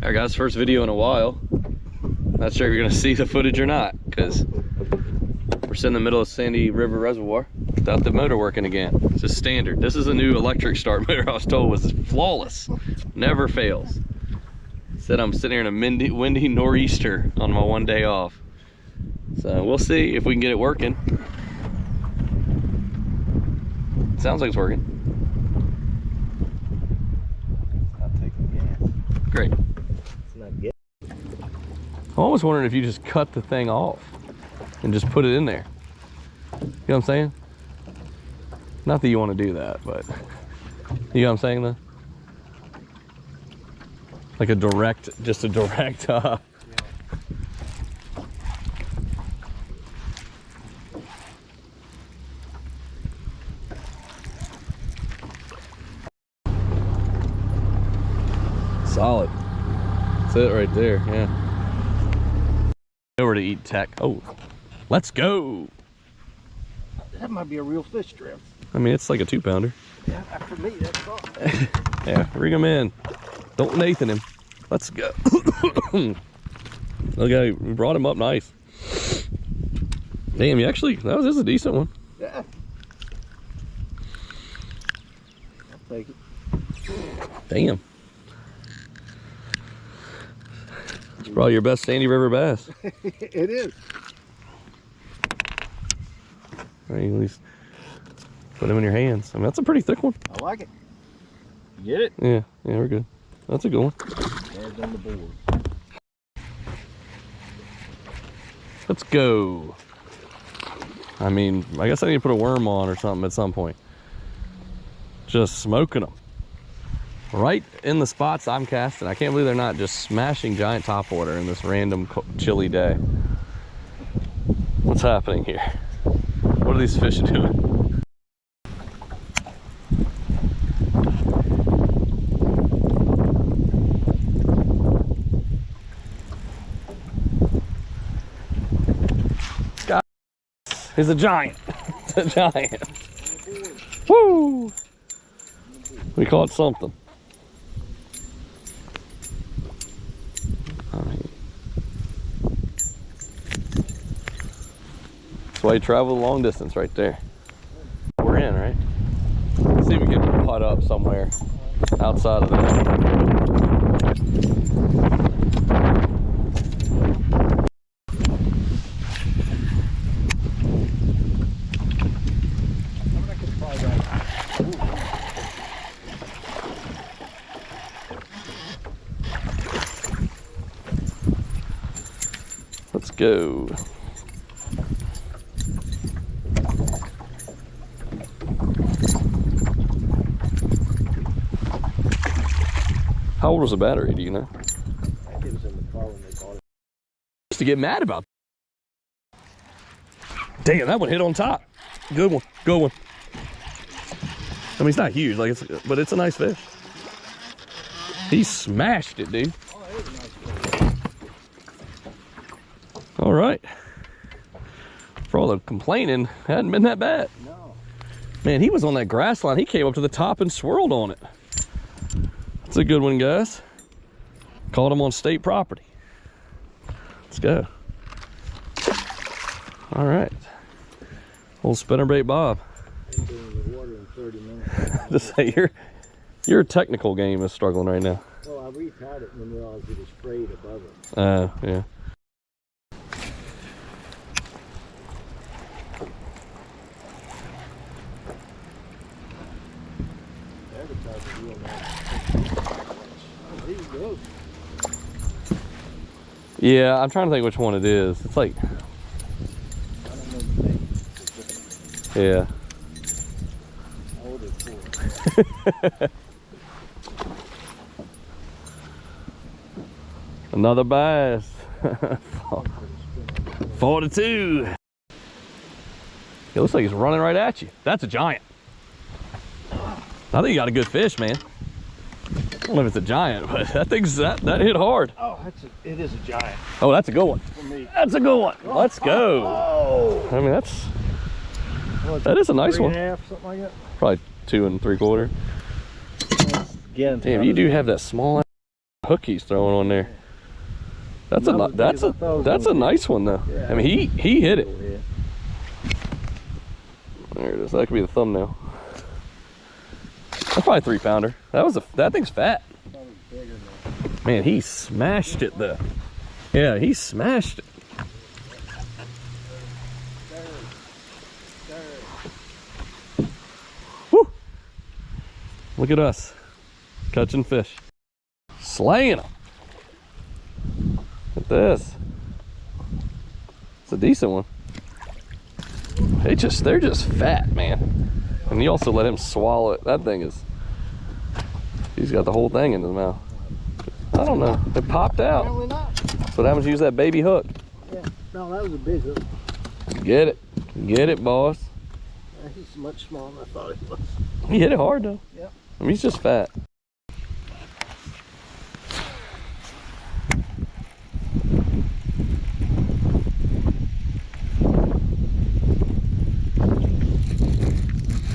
All right, guys, first video in a while. Not sure if you're gonna see the footage or not, because we're sitting in the middle of Sandy River Reservoir without the motor working again. It's just standard. This is a new electric start motor I was told was flawless, never fails. Said I'm sitting here in a windy nor'easter on my one day off. So we'll see if we can get it working. Sounds like it's working. I'll take the gas. Great. It's not good. I'm almost wondering if you just cut the thing off and just put it in there. You know what I'm saying? Not that you want to do that, but you know what I'm saying though? Like a direct, just a direct Solid. That's it right there, yeah. Over to eat tech. Oh, let's go. That might be a real fish strip. I mean, it's like a 2-pounder. Yeah, for me, that's all. Yeah, ring him in. Don't Nathan him. Let's go. Okay, we brought him up nice. Damn, you actually, this is a decent one. Yeah. I'll take it. Damn. It's probably your best Sandy River bass. It is. All right, at least put him in your hands. I mean, that's a pretty thick one. I like it. You get it? Yeah, we're good. That's a good one. There's on the board. Let's go. I mean, I guess I need to put a worm on or something at some point. Just smoking them. Right in the spots I'm casting. I can't believe they're not just smashing giant topwater in this random chilly day. What's happening here? What are these fish doing? God, he's a giant. It's a giant. Woo! We caught something. That's why you travel a long distance right there. We're in, right? Let's see if we can putt up somewhere outside of there. Let's go. How old was the battery, do you know? I think it was in the car when they bought it. Used to get mad about that. Damn, that one hit on top. Good one, good one. I mean, it's not huge, like but it's a nice fish. He smashed it, dude. Oh, it is a nice fish. All right. For all the complaining, hadn't been that bad. No. Man, he was on that grass line. He came up to the top and swirled on it. That's a good one, guys. Caught him on state property. Let's go. All right. Old spinnerbait Bob. Been in the water in 30 minutes. Just say your technical game is struggling right now. Well, I retied it and realized it was sprayed above it. Yeah. Yeah, I'm trying to think which one it is. It's like, I don't know the name. yeah. I ordered 4. Another bass. 42. It looks like he's running right at you. That's a giant. I think you got a good fish, man. I don't know if it's a giant, but that hit hard. Oh, it is a giant. Oh, that's a good one. For me. That's a good one. Let's go. Oh. I mean, that is a nice one. 3.5, something like that. Probably 2 3/4. Again, Damn, you do have that small hook he's throwing on there. That's a nice one though. Yeah, I mean he hit it. There it is. That could be the thumbnail. That's probably 3-pounder. That thing's fat. Man, he smashed it though. Yeah, he smashed it. Woo! Look at us catching fish, slaying them. Look at this. It's a decent one. They're just fat, man. And you also let him swallow it. That thing is, he's got the whole thing in his mouth. I don't know. It popped out. Apparently not. That's what happens. Use that baby hook. Yeah. No, that was a big hook. Get it. Get it, boss. He's much smaller than I thought he was. He hit it hard though. Yep. I mean, he's just fat.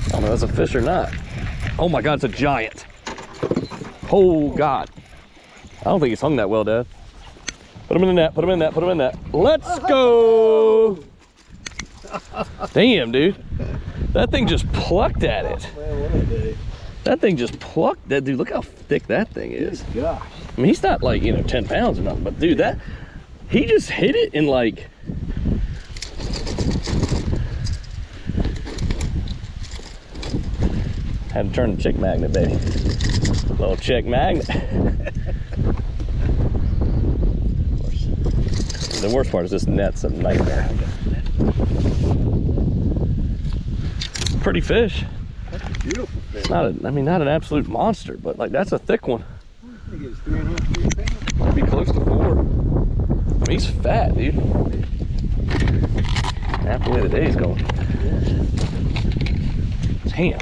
I don't know if that's a fish or not. Oh my God, it's a giant. Oh God. I don't think he's hung that well, Dad. Put him in the net, put him in the net, put him in the net. Let's go. Damn, dude. That thing just plucked at it. That thing just plucked that, dude. Look how thick that thing is. Gosh. I mean, he's not like, 10 pounds or nothing, but dude, he just hit it in like, had to turn the chick magnet, baby. Little chick magnet. The worst part is this net's a nightmare. Pretty fish. That's a beautiful fish. Not an absolute monster, but like that's a thick one. I think it's 3.5, 4 pounds. Might be close to 4. I mean, he's fat, dude. Half the way the day's going. Damn.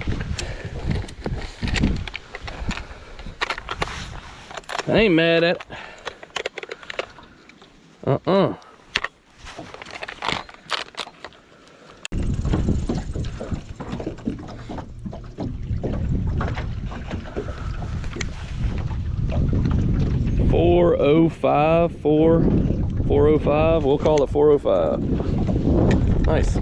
I ain't mad at it. 405. We'll call it 405. Nice.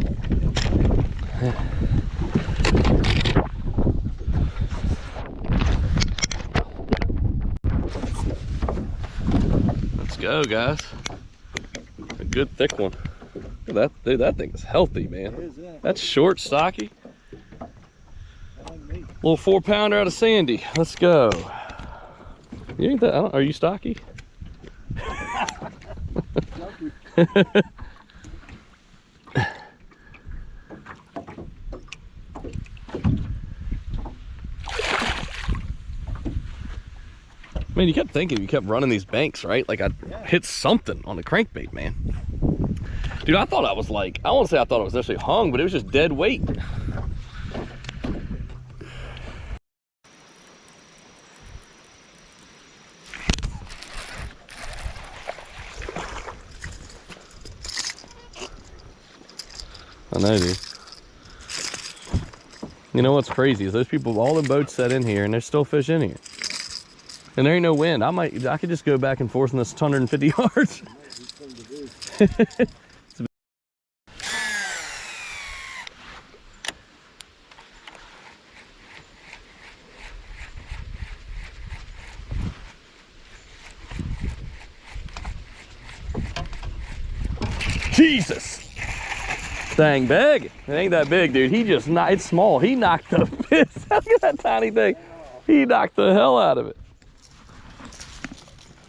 Let's go, guys. A good thick one. Look at that, dude. That thing is healthy, man. That's short, stocky. Little 4-pounder out of Sandy. Let's go. You ain't that? Are you stocky? Man, you kept thinking, you kept running these banks, right? Like I'd hit something on the crankbait, man. Dude, I thought I was like, I won't say I thought it was necessarily hung, but it was just dead weight. I know, dude. You know what's crazy is those people, all the boats set in here and there's still fish in here. And there ain't no wind. I could just go back and forth in this 150 yards. Jesus. Dang big. It ain't that big, dude. He just knocked, it's small. He knocked the piss. Look at that tiny thing. He knocked the hell out of it.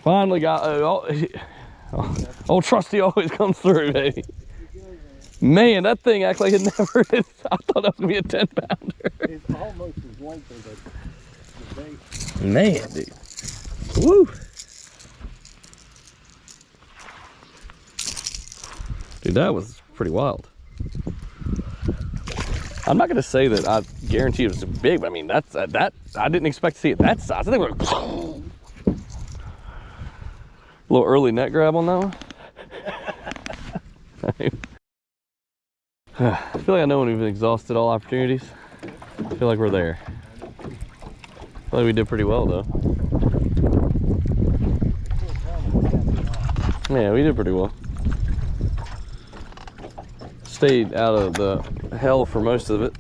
Finally got, old Trusty always comes through, baby. Man, that thing acts like it never is. I thought that was gonna be a 10-pounder. It's almost as length as the bait. Man, dude. Woo. Dude, that was pretty wild. I'm not gonna say that I guarantee it was big, but I mean that's that I didn't expect to see it that size. I think we're a little early net grab on that one. I feel like I know when we've exhausted all opportunities. I feel like we're there. I feel like we did pretty well though. Yeah, we did pretty well. Stayed out of the hell for most of it.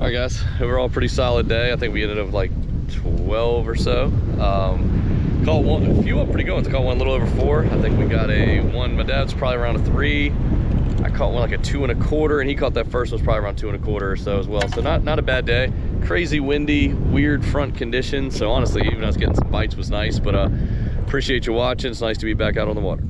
All right, guys, overall pretty solid day. I think we ended up with like 12 or so. Caught one, a few up pretty good ones. Caught one a little over 4. I think we got a one, my dad's probably around a 3. I caught one like a 2 1/4, and he caught that first one was probably around 2 1/4 or so as well. So not a bad day. Crazy windy, weird front conditions. So honestly, even us getting some bites was nice, but appreciate you watching. It's nice to be back out on the water.